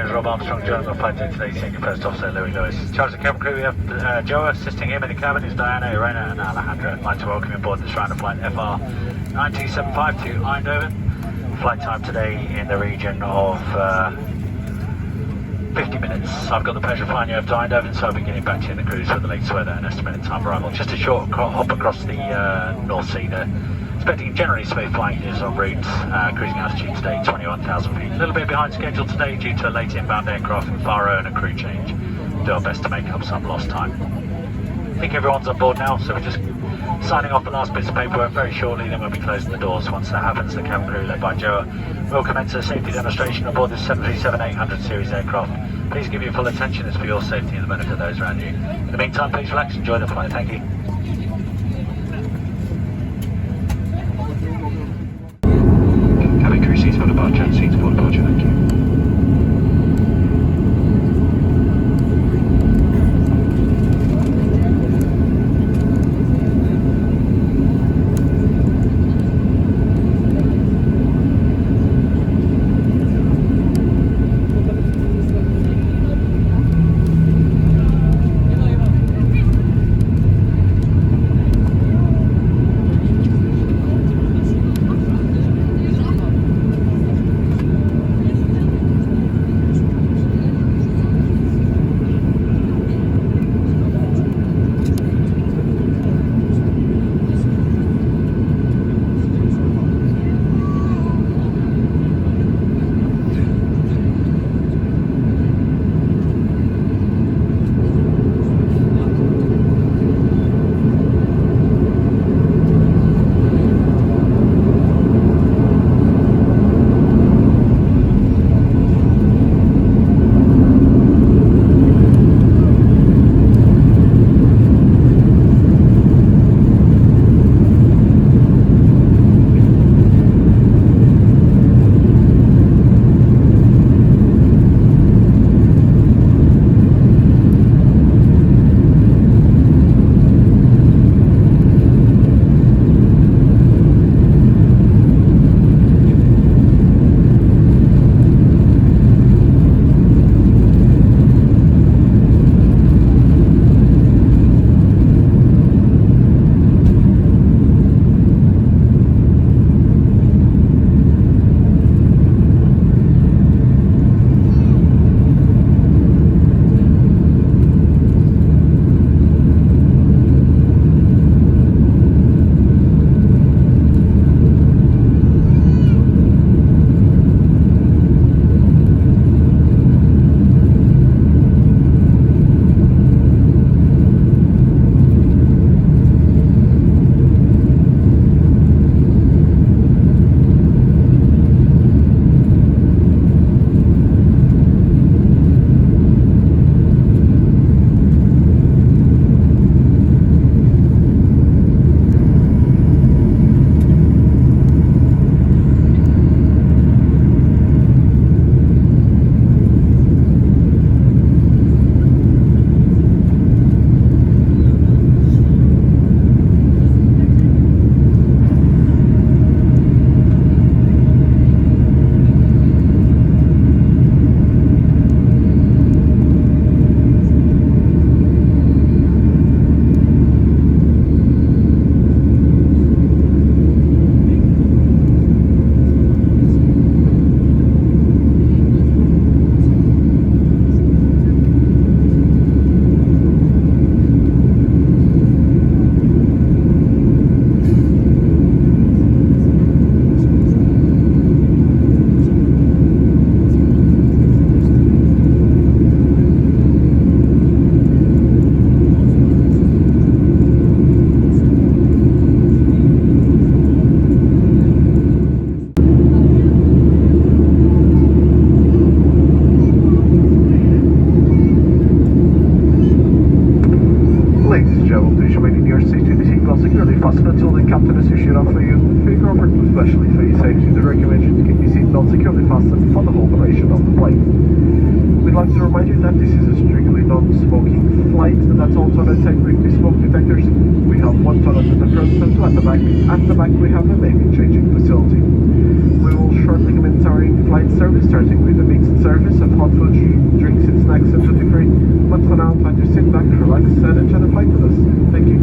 name is Rob Armstrong, joined by flight today, Senior First Officer Louis Lewis. Charles, the cabin crew, we have Joe assisting him in the cabin is Diana, Irena and Alejandra. I'd like to welcome you aboard this round of flight FR 9275 to Eindhoven. Flight time today in the region of 50 minutes. I've got the pleasure of flying you over to Eindhoven, so I'll be getting back to you in the cruise for the latest weather and estimated time of arrival. Just a short hop across the North Sea there. Expecting generally smooth flying conditions en route. Cruising altitude today 21,000 feet. A little bit behind schedule today due to a late inbound aircraft from Faro and a crew change. Do our best to make up some lost time. I think everyone's on board now, so we're just signing off the last bits of paperwork very shortly, then we'll be closing the doors. Once that happens, the cabin crew led by Joe will commence a safety demonstration aboard this 737-800 series aircraft. Please give your full attention, it's for your safety and the benefit of those around you. In the meantime, please relax, enjoy the flight. Thank you. Cabin crew seats for departure, seats for departure, thank you. We'd like to remind you that this is a strictly non-smoking flight, and that's all toilets equipped with smoke detectors. We have one toilet at the front and two at the back. At the back we have a baby changing facility. We will shortly commence our in-flight service, starting with the mixed service. service of hot food, drinks and snacks and duty free. But for now, try to sit back, relax and enjoy the flight with us. Thank you.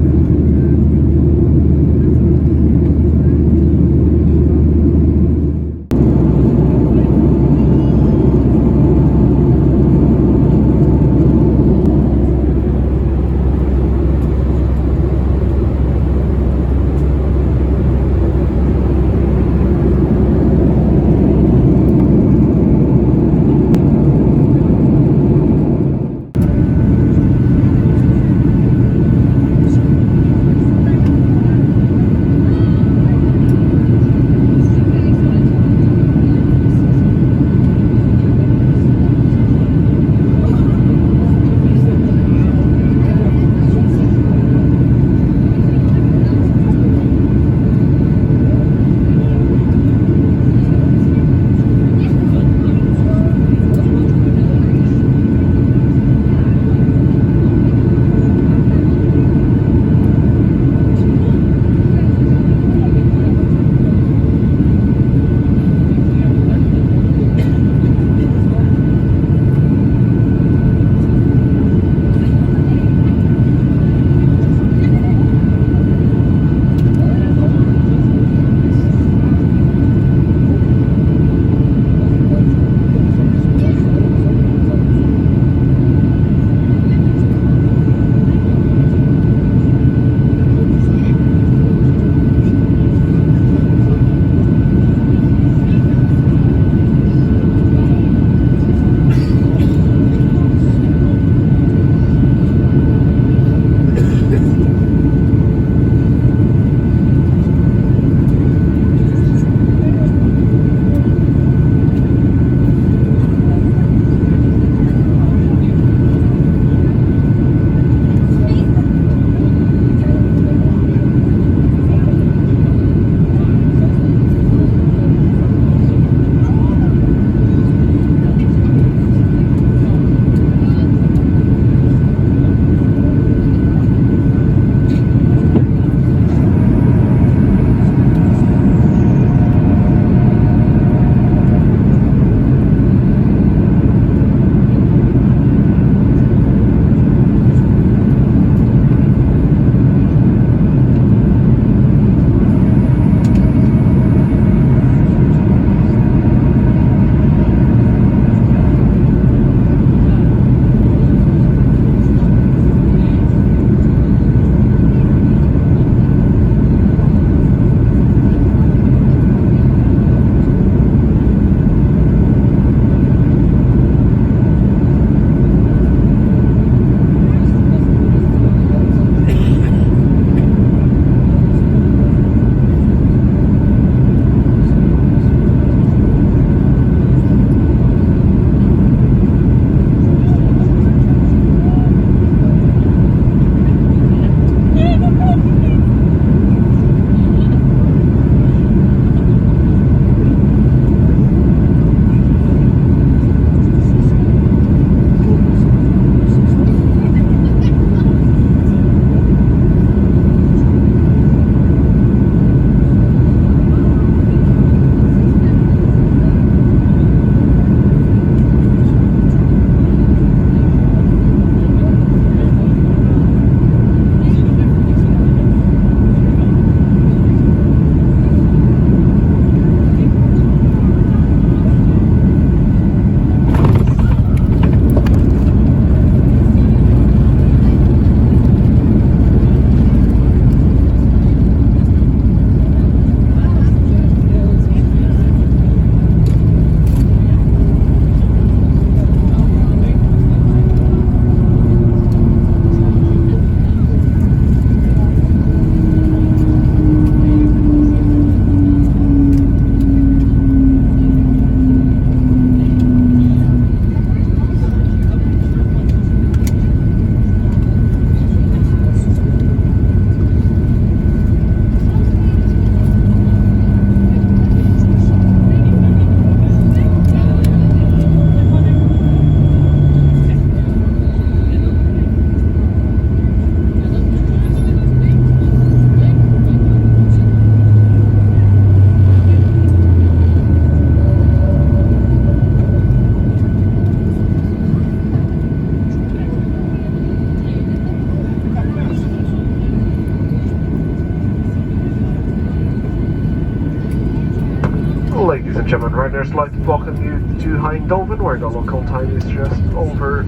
German Ryanair's like to welcome you to Eindhoven, where the local time is just over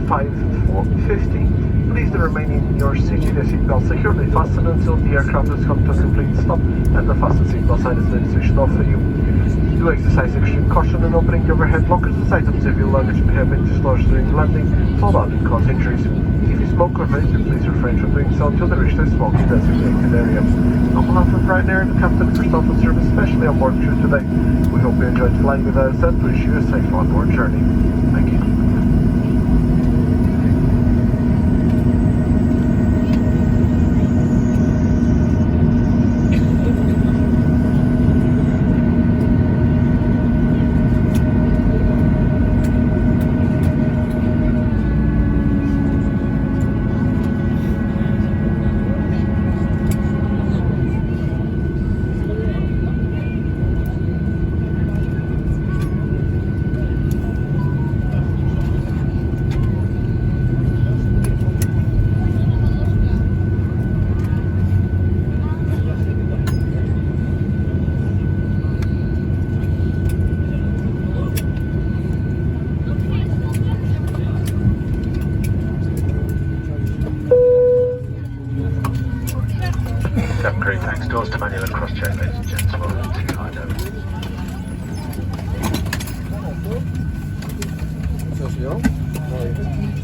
5:50. Please do remain in your seat with your seatbelt securely fastened until the aircraft has come to a complete stop and the fasten seatbelt sign has been switched off for you. Do exercise extreme caution in opening your overhead lockers as items of your luggage may have been dislodged during landing, so that can cause injuries. If you smoke or vape, please refrain from doing so until the reach the smoking designated area. On behalf of Ryanair and the Captain and First Officer, especially on board crew today, we hope you enjoyed flying with us and wish you a safe onboard journey. Thank you. Cabin crew, thanks. Doors to manual and cross-check, ladies and gents. Welcome to Eindhoven. Social?